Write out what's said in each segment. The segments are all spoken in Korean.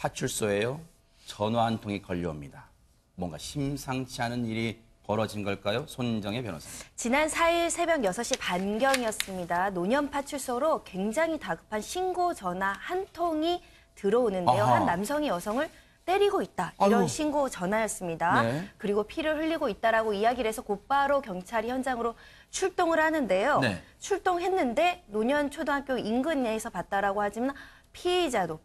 파출소에요. 전화 한 통이 걸려옵니다. 뭔가 심상치 않은 일이 벌어진 걸까요? 손정혜 변호사님. 지난 4일 새벽 6시 반경이었습니다. 노년파출소로 굉장히 다급한 신고 전화 한 통이 들어오는데요. 아하. 한 남성이 여성을 때리고 있다. 이런 아이고. 신고 전화였습니다. 네. 그리고 피를 흘리고 있다라고 이야기를 해서 곧바로 경찰이 현장으로 출동을 하는데요. 네. 출동했는데 노년초등학교 인근에서 봤다라고 하지만 피해자도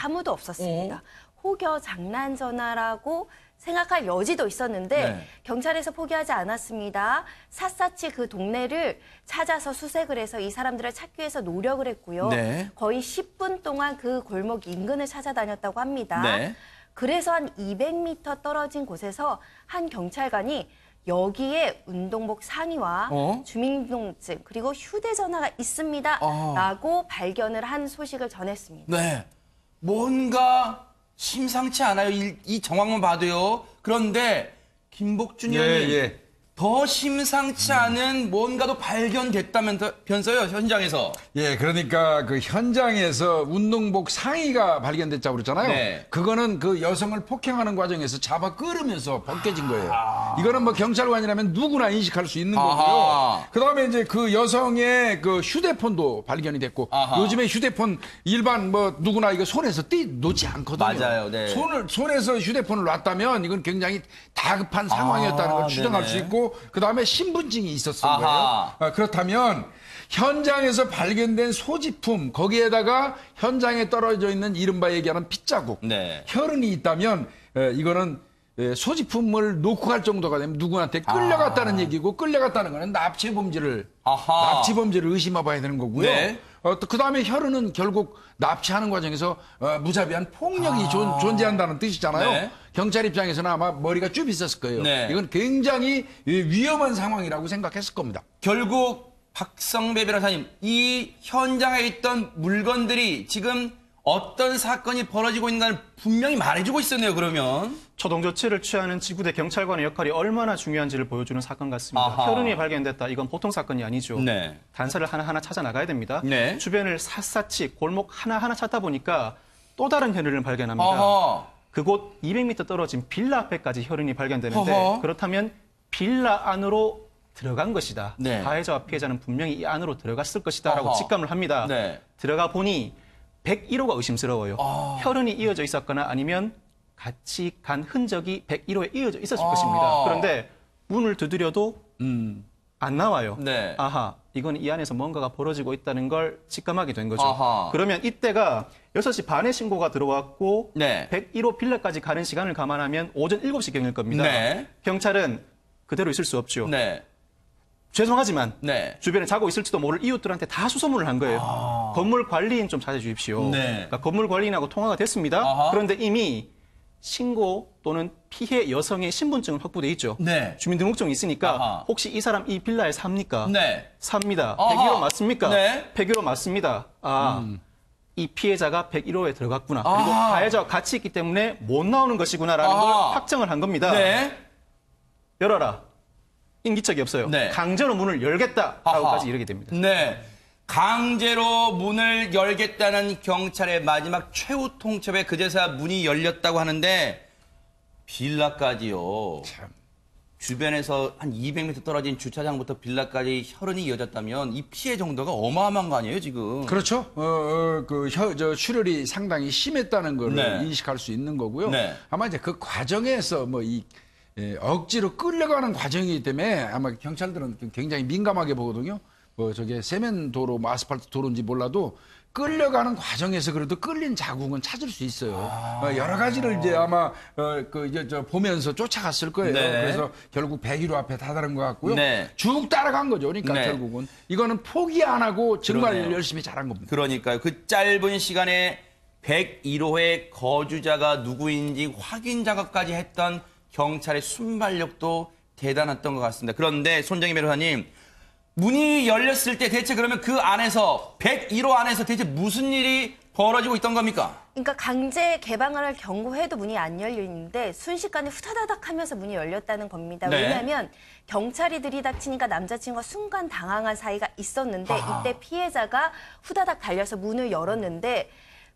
아무도 없었습니다. 혹여 장난 전화라고 생각할 여지도 있었는데 네. 경찰에서 포기하지 않았습니다. 샅샅이 그 동네를 찾아서 수색을 해서 이 사람들을 찾기 위해서 노력을 했고요. 네. 거의 10분 동안 그 골목 인근을 찾아다녔다고 합니다. 네. 그래서 한 200m 떨어진 곳에서 한 경찰관이 여기에 운동복 상의와 주민등록증 그리고 휴대전화가 있습니다. 라고 발견을 한 소식을 전했습니다. 네. 뭔가 심상치 않아요. 이 정황만 봐도요. 그런데 김복준 의원님 더 심상치 않은 뭔가도 발견됐다면서요, 현장에서. 예, 그러니까 그 현장에서 운동복 상의가 발견됐다고 그랬잖아요. 네. 그거는 그 여성을 폭행하는 과정에서 잡아 끌으면서 벗겨진 거예요. 이거는 뭐 경찰관이라면 누구나 인식할 수 있는 거고요. 그다음에 이제 그 여성의 그 휴대폰도 발견이 됐고 요즘에 휴대폰 일반 뭐 누구나 이거 손에서 놓지 않거든요. 맞아요. 네. 손에서 휴대폰을 놨다면 이건 굉장히 다급한 상황이었다는 걸 추정할 수 있고 그다음에 신분증이 있었을 거예요. 그렇다면 현장에서 발견된 소지품 거기에다가 현장에 떨어져 있는 이른바 얘기하는 핏자국, 혈흔이 있다면 이거는 소지품을 놓고 갈 정도가 되면 누구한테 끌려갔다는 얘기고 끌려갔다는 거는 납치 범죄를 의심해 봐야 되는 거고요. 그다음에 혈흔은 결국 납치하는 과정에서 무자비한 폭력이 존재한다는 뜻이잖아요. 경찰 입장에서는 아마 머리가 쭉 있었을 거예요. 이건 굉장히 위험한 상황이라고 생각했을 겁니다. 결국 박성배 변호사님, 이 현장에 있던 물건들이 지금 어떤 사건이 벌어지고 있는가를 분명히 말해주고 있었네요, 그러면. 초동 조치를 취하는 지구대 경찰관의 역할이 얼마나 중요한지를 보여주는 사건 같습니다. 혈흔이 발견됐다. 이건 보통 사건이 아니죠. 단서를 하나하나 찾아 나가야 됩니다. 주변을 샅샅이 골목 하나하나 찾다 보니까 또 다른 혈흔을 발견합니다. 그곳 200m 떨어진 빌라 앞에까지 혈흔이 발견되는데 그렇다면 빌라 안으로 들어간 것이다. 가해자와 피해자는 분명히 이 안으로 들어갔을 것이다 라고 직감을 합니다. 들어가 보니 101호가 의심스러워요. 혈흔이 이어져 있었거나 아니면 같이 간 흔적이 101호에 이어져 있었을 것입니다. 그런데 문을 두드려도 안 나와요. 아하, 이건 이 안에서 뭔가가 벌어지고 있다는 걸 직감하게 된 거죠. 그러면 이때가 6시 반에 신고가 들어왔고 101호 빌라까지 가는 시간을 감안하면 오전 7시경일 겁니다. 경찰은 그대로 있을 수 없죠. 죄송하지만 주변에 자고 있을지도 모를 이웃들한테 다 수소문을 한 거예요. 건물 관리인 좀 찾아주십시오. 그러니까 건물 관리인하고 통화가 됐습니다. 그런데 이미 신고 또는 피해 여성의 신분증은 확보돼 있죠. 주민등록증이 있으니까 혹시 이 사람 이 빌라에 삽니까? 삽니다. 101호 맞습니까? 101호 맞습니다. 이 피해자가 101호에 들어갔구나. 그리고 가해자와 같이 있기 때문에 못 나오는 것이구나라는 걸 확정을 한 겁니다. 열어라. 인기척이 없어요. 강제로 문을 열겠다라고까지 이르게 됩니다. 강제로 문을 열겠다는 경찰의 마지막 최후 통첩에 그제서야 문이 열렸다고 하는데 빌라까지요. 주변에서 한 200m 떨어진 주차장부터 빌라까지 혈흔이 이어졌다면 이 피해 정도가 어마어마한 거 아니에요, 지금? 그렇죠. 출혈이 상당히 심했다는 걸 인식할 수 있는 거고요. 아마 이제 그 과정에서 억지로 끌려가는 과정이기 때문에 아마 경찰들은 굉장히 민감하게 보거든요. 저게 세면도로, 아스팔트 도로인지 몰라도 끌려가는 과정에서 그래도 끌린 자국은 찾을 수 있어요. 여러 가지를 이제 아마 보면서 쫓아갔을 거예요. 그래서 결국 101호 앞에 다다른 것 같고요. 쭉 따라간 거죠. 그러니까 결국은 이거는 포기 안 하고 정말 열심히 잘한 겁니다. 그러니까요. 그 짧은 시간에 101호의 거주자가 누구인지 확인 작업까지 했던 경찰의 순발력도 대단했던 것 같습니다. 그런데 손정혜 변호사님, 문이 열렸을 때 대체 그러면 그 안에서 101호 안에서 대체 무슨 일이 벌어지고 있던 겁니까? 그러니까 강제 개방을 경고해도 문이 안 열리는데 순식간에 후다다닥 하면서 문이 열렸다는 겁니다. 왜냐하면 경찰이 들이닥치니까 남자친구가 순간 당황한 사이가 있었는데 이때 피해자가 후다닥 달려서 문을 열었는데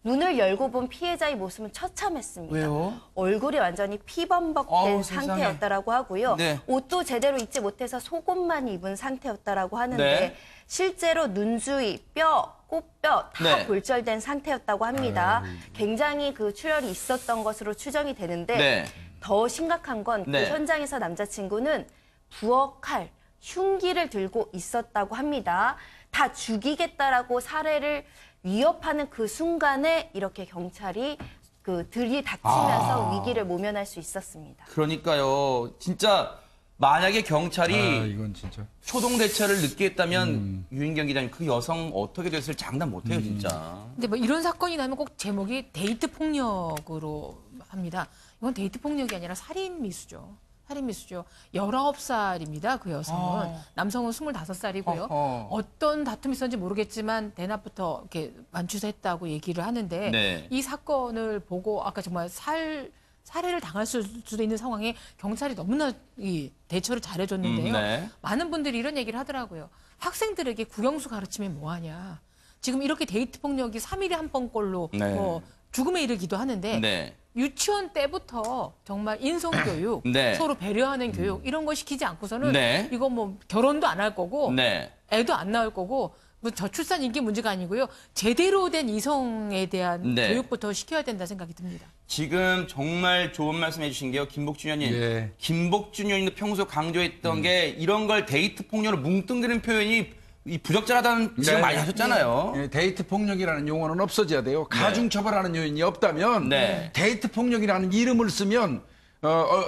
문을 열고 본 피해자의 모습은 처참했습니다. 왜요? 얼굴이 완전히 피범벅된 상태였다라고 하고요. 네. 옷도 제대로 입지 못해서 속옷만 입은 상태였다라고 하는데 네. 실제로 눈수위, 뼈, 꽃뼈 다 네. 골절된 상태였다고 합니다. 굉장히 그 출혈이 있었던 것으로 추정이 되는데 네. 더 심각한 건 그 네. 현장에서 남자친구는 부엌칼, 흉기를 들고 있었다고 합니다. 다 죽이겠다라고 살해를 위협하는 그 순간에 이렇게 경찰이 그 들이닥치면서 위기를 모면할 수 있었습니다. 그러니까요. 진짜 만약에 경찰이 이건 진짜. 초동 대처를 늦게 했다면 유인경 기자님 그 여성 어떻게 됐을 장담 못해요 진짜. 근데 뭐 이런 사건이 나면 꼭 제목이 데이트 폭력으로 합니다. 이건 데이트 폭력이 아니라 살인 미수죠. 살인 미수죠. 19살입니다. 그 여성은. 남성은 25살이고요. 어떤 다툼이 있었는지 모르겠지만 대낮부터 이렇게 만취했다고 얘기를 하는데 네. 이 사건을 보고 아까 정말 살해를 당할 수도 있는 상황에 경찰이 너무나 이 대처를 잘해줬는데요. 네. 많은 분들이 이런 얘기를 하더라고요. 학생들에게 국영수 가르치면 뭐하냐. 지금 이렇게 데이트 폭력이 3일에 한 번꼴로 네. 뭐 죽음에 이르기도 하는데 네. 유치원 때부터 정말 인성교육, 네. 서로 배려하는 교육 이런 거 시키지 않고서는 네. 이거 뭐 결혼도 안 할 거고 네. 애도 안 낳을 거고 뭐 저출산 인기 문제가 아니고요. 제대로 된 이성에 대한 네. 교육부터 시켜야 된다 생각이 듭니다. 지금 정말 좋은 말씀 해주신 게요. 김복준 의원님. 예. 김복준 의원님도 평소 강조했던 게 이런 걸 데이트 폭력으로 뭉뚱그리는 표현이 이 부적절하다는 지금 네. 많이 하셨잖아요. 예, 데이트 폭력이라는 용어는 없어져야 돼요. 가중 처벌하는 요인이 없다면 네. 데이트 폭력이라는 이름을 쓰면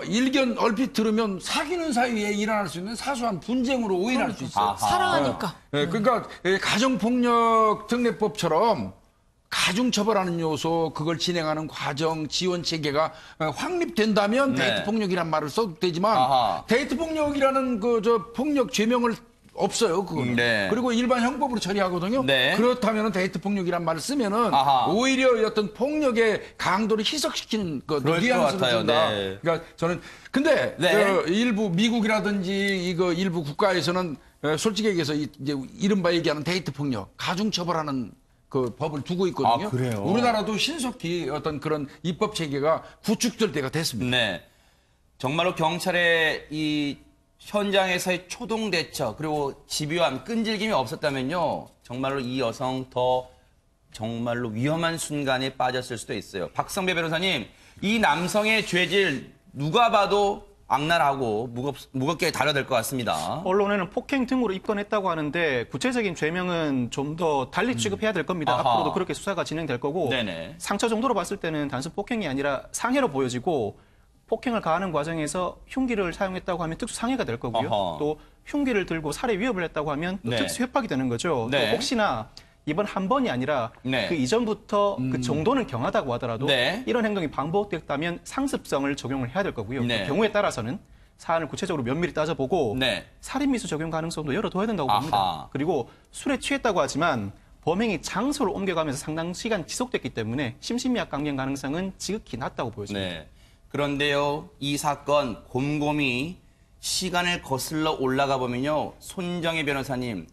일견 얼핏 들으면 사귀는 사이에 일어날 수 있는 사소한 분쟁으로 오인할 수 있어요. 아하. 사랑하니까. 그러니까 가정폭력 특례법처럼 가중 처벌하는 요소, 그걸 진행하는 과정, 지원 체계가 확립된다면 네. 데이트 폭력이란 말을 써도 되지만 아하. 데이트 폭력이라는 폭력 죄명을 없어요, 그거는. 네. 그리고 일반 형법으로 처리하거든요. 네. 그렇다면 데이트 폭력이란 말을 쓰면은 아하. 오히려 어떤 폭력의 강도를 희석시키는 그 그럴 것 뉘앙스를 같아요. 준다. 네. 그러니까 저는 근데 네. 일부 미국이라든지 이거 일부 국가에서는 솔직히 얘기해서 이제 이른바 얘기하는 데이트 폭력 가중 처벌하는 그 법을 두고 있거든요. 아, 그래요? 우리나라도 신속히 어떤 그런 입법 체계가 구축될 때가 됐습니다. 네. 정말로 경찰의 이 현장에서의 초동 대처 그리고 집요함, 끈질김이 없었다면요. 정말로 이 여성 더 정말로 위험한 순간에 빠졌을 수도 있어요. 박성배 변호사님, 이 남성의 죄질 누가 봐도 악랄하고 무겁게 다뤄야 될 것 같습니다. 언론에는 폭행 등으로 입건했다고 하는데 구체적인 죄명은 좀 더 달리 취급해야 될 겁니다. 아하. 앞으로도 그렇게 수사가 진행될 거고 네네. 상처 정도로 봤을 때는 단순 폭행이 아니라 상해로 보여지고 폭행을 가하는 과정에서 흉기를 사용했다고 하면 특수 상해가 될 거고요. 어허. 또 흉기를 들고 살해 위협을 했다고 하면 또 네. 특수 협박이 되는 거죠. 네. 또 혹시나 이번 한 번이 아니라 네. 그 이전부터 그 정도는 경하다고 하더라도 네. 이런 행동이 반복됐다면 상습성을 적용을 해야 될 거고요. 네. 그 경우에 따라서는 사안을 구체적으로 면밀히 따져보고 네. 살인미수 적용 가능성도 열어둬야 된다고 아하. 봅니다. 그리고 술에 취했다고 하지만 범행이 장소를 옮겨가면서 상당 시간 지속됐기 때문에 심신미약 강경 가능성은 지극히 낮다고 보여집니다. 네. 그런데요, 이 사건 곰곰이 시간을 거슬러 올라가 보면요, 손정혜 변호사님,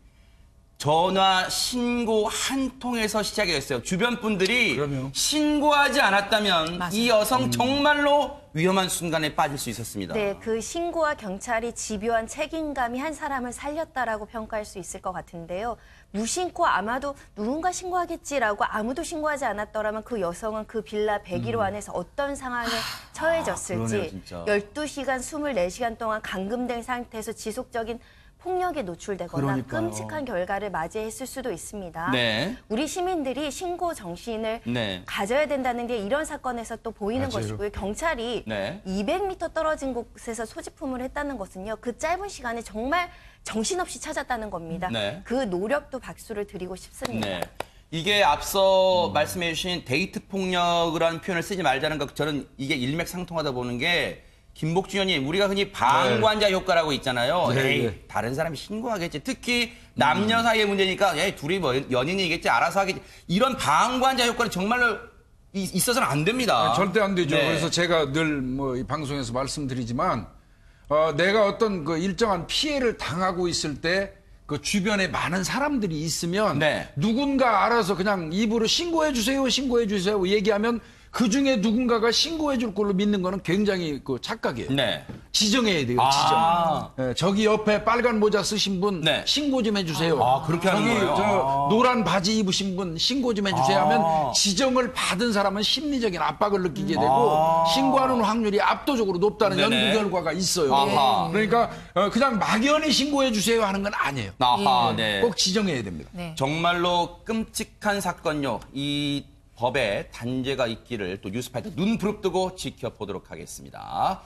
전화 신고 한 통에서 시작이 됐어요. 주변 분들이 그럼요. 신고하지 않았다면 맞아요. 이 여성 정말로 위험한 순간에 빠질 수 있었습니다. 네, 그 신고와 경찰이 집요한 책임감이 한 사람을 살렸다라고 평가할 수 있을 것 같은데요. 무신고 아마도 누군가 신고하겠지라고 아무도 신고하지 않았더라면 그 여성은 그 빌라 101호 안에서 어떤 상황에 그러네요, 처해졌을지 진짜. 12시간, 24시간 동안 감금된 상태에서 지속적인 폭력에 노출되거나 그러니까요. 끔찍한 결과를 맞이했을 수도 있습니다. 네. 우리 시민들이 신고 정신을 네. 가져야 된다는 게 이런 사건에서 또 보이는 맞아요. 것이고요. 경찰이 네. 200m 떨어진 곳에서 소지품을 했다는 것은요. 그 짧은 시간에 정말 정신없이 찾았다는 겁니다. 네. 그 노력도 박수를 드리고 싶습니다. 네. 이게 앞서 말씀해 주신 데이트 폭력이라는 표현을 쓰지 말자는 것, 저는 이게 일맥상통하다 보는 게 김복준 의원님, 우리가 흔히 방관자 효과라고 있잖아요. 네, 에이, 네. 다른 사람이 신고하겠지. 특히 남녀 사이의 문제니까 에이, 둘이 뭐 연인이겠지, 알아서 하겠지. 이런 방관자 효과는 정말로 있어서는 안 됩니다. 절대 안 되죠. 네. 그래서 제가 늘 뭐 방송에서 말씀드리지만 내가 어떤 그 일정한 피해를 당하고 있을 때 그 주변에 많은 사람들이 있으면 네. 누군가 알아서 그냥 입으로 신고해 주세요, 신고해 주세요 얘기하면 그 중에 누군가가 신고해 줄 걸로 믿는 거는 굉장히 그 착각이에요. 네. 지정해야 돼요, 지정. 예, 저기 옆에 빨간 모자 쓰신 분 네. 신고 좀 해주세요. 그렇게 하는 저기 거예요? 저 노란 바지 입으신 분 신고 좀 해주세요 하면 지정을 받은 사람은 심리적인 압박을 느끼게 되고 신고하는 확률이 압도적으로 높다는 네네. 연구 결과가 있어요. 아하. 그러니까 그냥 막연히 신고해 주세요 하는 건 아니에요. 네. 꼭 지정해야 됩니다. 네. 정말로 끔찍한 사건요. 이 법에 단죄가 있기를 또 뉴스파이터 눈 부릅뜨고 지켜보도록 하겠습니다.